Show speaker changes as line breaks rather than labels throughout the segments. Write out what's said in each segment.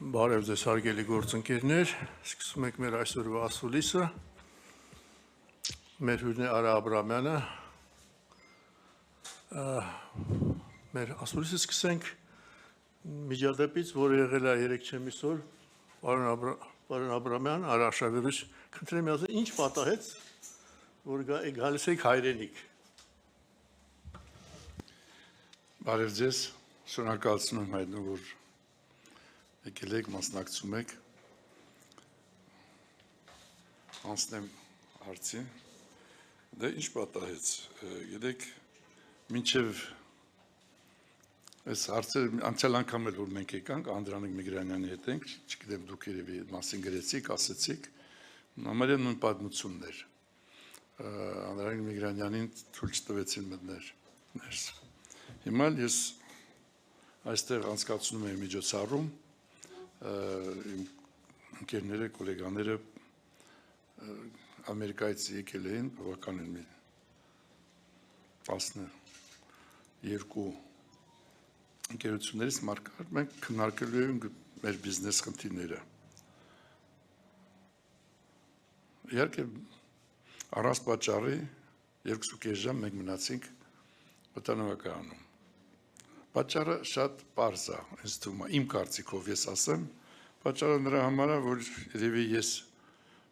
Բարև ձեզ հարգելի գործընկերներ, սկսում ենք մեր այսօրվա ասուլիսը, մեր հյուրն է Արա Աբրամյանը, մեր ասուլիսը սկսենք միջադեպից, որը եղել է 3 ամսօր, պարոն Աբրամյան, Արա Աշավիրուչ, խնդրեմ ասել, ինչ պատահեց, որ գալիս եք հայրենիք։
Բարև ձեզ, շնորհակալություն եմ հայտնում, որ եկել եք, մասնակցում եք, անցնեմ հարցի, դե ինչ պատահեց, գիտեք, մինչև այս հարցերը անցյալ անգամ էլ որ մենք եկանք, Անդրանիկ Միգրանյանի հետ ենք, չգիտեմ դուք երևի մասին գրեցիք, ասեցիք, համարյա նույն պատմությունն էր, Անդրանիկ Միգրանյանին թույլ չտվեցին մտներ ներս, հիմա ես այստեղ անցկացնում եմ միջոցառում, իմ ընկերները, կոլեգաները Ամերիկայից եկել էին, բավականին մի 12 ընկերություններից մարկար, մենք քննարկելու ենք մեր բիզնես խնդիրները։ Իհարկե, առանց պատճառի 2.5 ժամ մենք մնացինք օդանավակայանում։ Պատճառը շատ պարզ է, ինձ թվում է, իմ կարծիքով ես ասեմ, պատճառը նրա համար է, որ երևի ես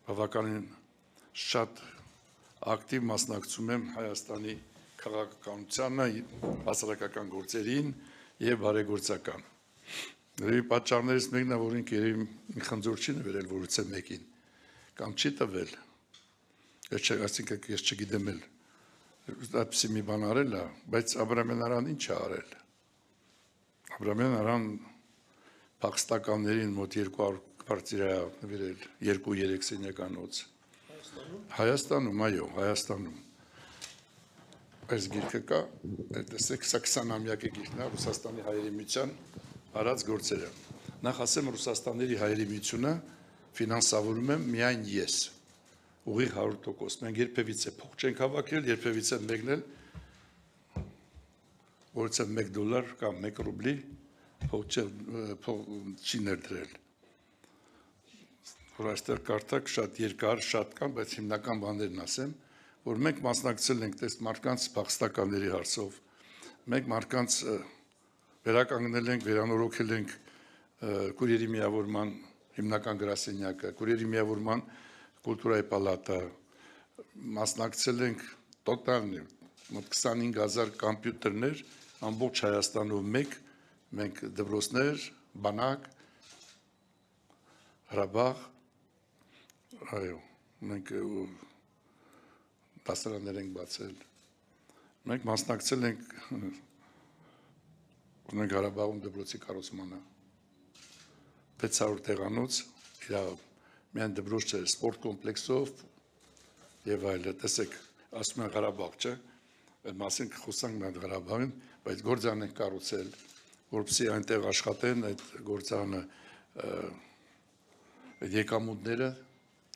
բավականին շատ ակտիվ մասնակցում եմ Հայաստանի քաղաքականությանը, հասարակական գործերին եւ բարեգործական։ Երևի պատճառներից մեկն է, որ ինքը երևի մի խնձոր չի նվերել որից է մեկին, կամ չի տվել։ Այսինքն ես չգիտեմ էլ այդպիսի մի բան արել է, բայց Աբրամյան Արան ինչ է արել։ Աբրամյան Արան փախստականներին մոտ 200 կվարտիրա նվիրել 2-3 սենյականոց։ Հայաստանում, այո, Հայաստանում։ Այս գիրքը կա, տեսեք, սա 20-ամյակի գիրքն է Ռուսաստանի հայերի միության արած գործերը։ Նախ ասեմ Ռուսաստանների հայերի միությունը ֆինանսավորում եմ միայն ես։ Ուղիղ 100%։ Մենք երբևիցե փող չենք հավաքել, երբևիցե մեկնել որից է $1 կամ 1 ռուբլի փող չի ներդրել։ Որ այստեղ կարդակ շատ երկար, շատ կան, բայց հիմնական բաներն ասեմ, որ մենք մասնակցել ենք տես մարդկանց փախստականների հարցով, մենք մարդկանց վերականգնել ենք, վերանորոգել ենք քուրերի միավորման հիմնական գրասենյակը, քուրերի միավորման կուլտուրայի պալատը, մասնակցել ենք տոտալ մոտ 25,000 կոմպյուտերներ ամբողջ Հայաստանով մենք դպրոցներ, բանակ, Ղարաբաղ, այո, մենք դասարաններ ենք բացել, մենք մասնակցել ենք Ղարաբաղում դպրոցի կառուցմանը, 600 տեղանոց, միայն դպրոց չէ, սպորտ կոմպլեքսով եւ այլն, տեսեք, ասում են Ղարաբաղ, չէ, այդ մասին խոսանք մենք Ղարաբաղին, բայց գործան ենք կառուցել, որպեսզի այնտեղ աշխատեն այդ գործանը եկամուտները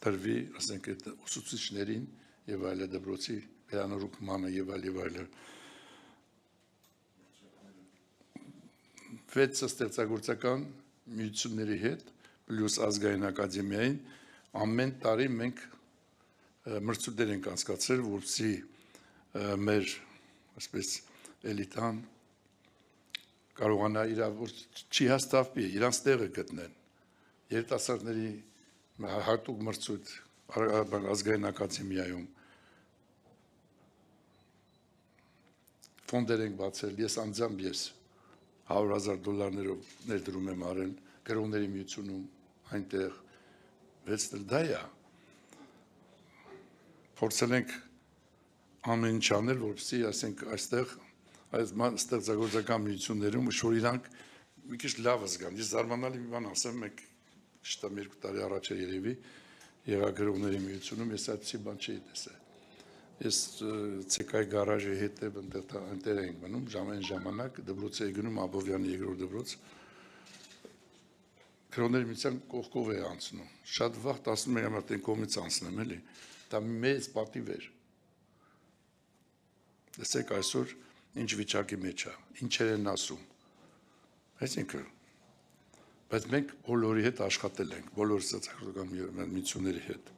տրվի, ասենք այդ ուսուցիչներին եւ այլն դպրոցի վերանորոգմանը եւ այլն։ 6 ստեղծագործական միությունների հետ, պլյուս ազգային ակադեմիային ամեն տարի մենք մրցույթներ ենք անցկացրել, որպեսզի մեր այսպես էլիտան կարողանա իր չի հաստատվի, իրանց տեղը գտնեն։ Երիտասարդների հատուկ մրցույթ ազգային ակադեմիայում ֆոնդեր ենք բացել, ես անձամբ $100,000 ներդրում եմ արել գրողների միությունում այնտեղ, բայց դա է։ Փորձել ենք ամեն ինչ անել, որպեսզի ասենք այստեղ այս ստեղծագործական միություններում որ իրանք մի քիչ լավ զգան։ Ես զարմանալի մի բան ասեմ, մեկ շտամ 2 տարի առաջ է երևի եղագրողների միությունում ես այդպիսի բան չէի տեսել։ Ես ցեկայի գարաժի հետև այնտեղ էինք մնում, ժամանակ դպրոց էի գնում Աբովյանի երկրորդ դպրոց։ Գրողների միության կողքով է անցնում։ Շատ վաղ 11-րդ կողմից անցնեմ, էլի։ Դա մեծ պատիվ էր։ Տեսեք այսօր ինչ վիճակի մեջ է, ինչեր են ասում։ Այսինքն Բայց մենք բոլորի հետ աշխատել ենք, բոլոր սոցիալ-քաղաքական միությունների հետ։